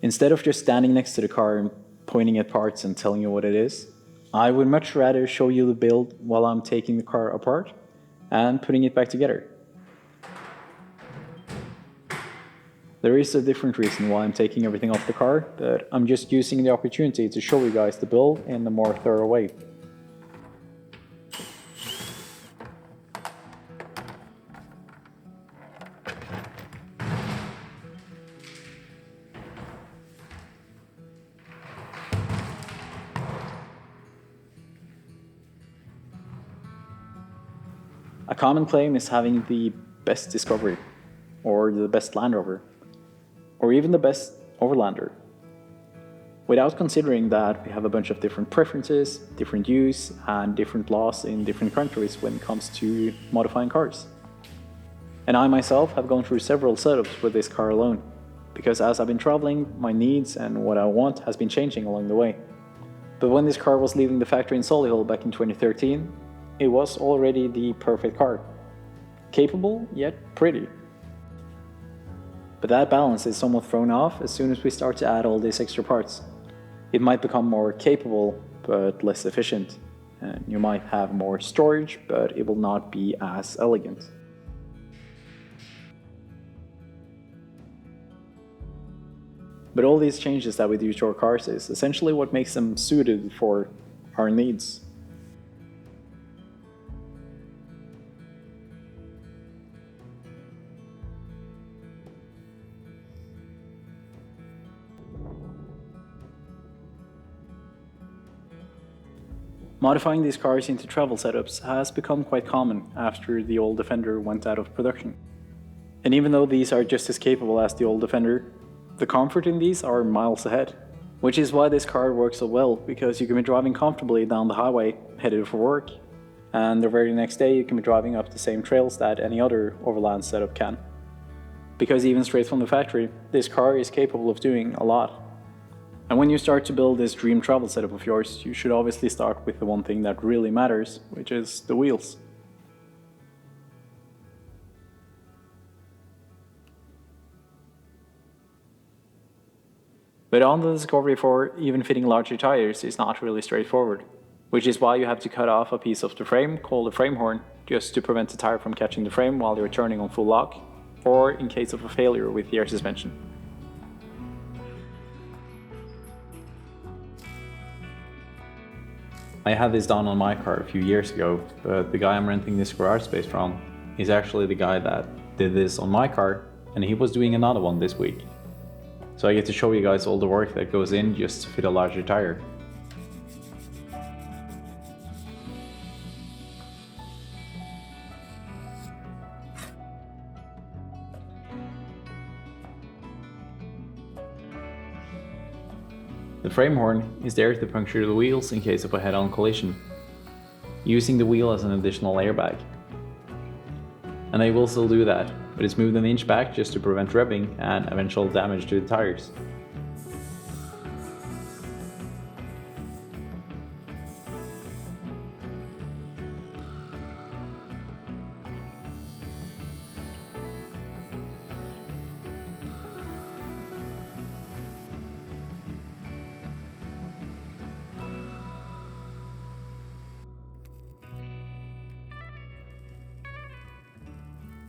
Instead of just standing next to the car and pointing at parts and telling you what it is, I would much rather show you the build while I'm taking the car apart and putting it back together. There is a different reason why I'm taking everything off the car, but I'm just using the opportunity to show you guys the build in a more thorough way. A common claim is having the best Discovery, or the best Land Rover, or even the best Overlander, without considering that we have a bunch of different preferences, different use, and different laws in different countries when it comes to modifying cars. And I myself have gone through several setups with this car alone, because as I've been traveling, my needs and what I want has been changing along the way. But when this car was leaving the factory in Solihull back in 2013, it was already the perfect car. Capable, yet pretty. But that balance is somewhat thrown off as soon as we start to add all these extra parts. It might become more capable, but less efficient. And you might have more storage, but it will not be as elegant. But all these changes that we do to our cars is essentially what makes them suited for our needs. Modifying these cars into travel setups has become quite common after the old Defender went out of production. And even though these are just as capable as the old Defender, the comfort in these are miles ahead. Which is why this car works so well, because you can be driving comfortably down the highway headed for work, and the very next day you can be driving up the same trails that any other overland setup can. Because even straight from the factory, this car is capable of doing a lot. And when you start to build this dream travel setup of yours, you should obviously start with the one thing that really matters, which is the wheels. But on the Discovery 4, even fitting larger tires is not really straightforward, which is why you have to cut off a piece of the frame called a frame horn, just to prevent the tire from catching the frame while you're turning on full lock, or in case of a failure with the air suspension. I had this done on my car a few years ago, but the guy I'm renting this garage space from is actually the guy that did this on my car, and he was doing another one this week. So I get to show you guys all the work that goes in just to fit a larger tire. The frame horn is there to puncture the wheels in case of a head-on collision, using the wheel as an additional airbag. And they will still do that, but it's moved an inch back just to prevent revving and eventual damage to the tires.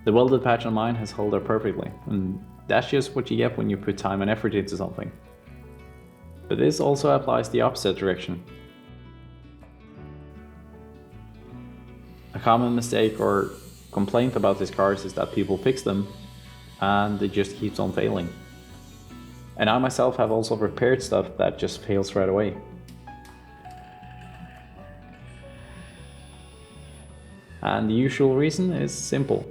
The welded patch on mine has held up perfectly, and that's just what you get when you put time and effort into something. But this also applies the opposite direction. A common mistake or complaint about these cars is that people fix them and it just keeps on failing. And I myself have also repaired stuff that just fails right away. And the usual reason is simple: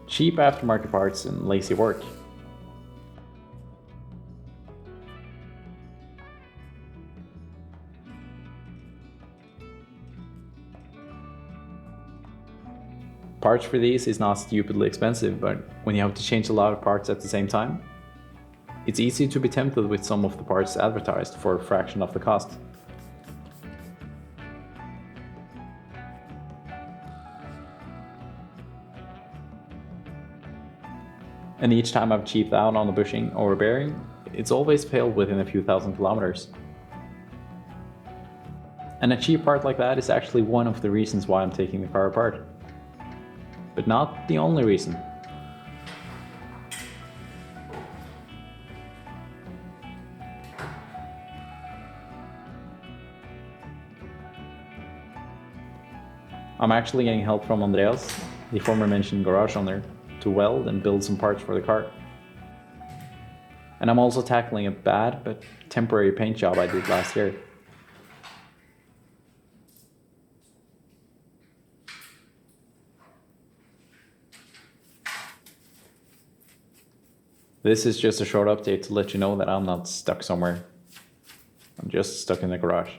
cheap aftermarket parts and lazy work. Parts for these is not stupidly expensive, but when you have to change a lot of parts at the same time, it's easy to be tempted with some of the parts advertised for a fraction of the cost. And each time I've cheaped out on the bushing or repairing, it's always failed within a few thousand kilometers. And a cheap part like that is actually one of the reasons why I'm taking the car apart. But not the only reason. I'm actually getting help from Andreas, the former mentioned garage owner, to weld and build some parts for the car. And I'm also tackling a bad but temporary paint job I did last year. This is just a short update to let you know that I'm not stuck somewhere. I'm just stuck in the garage.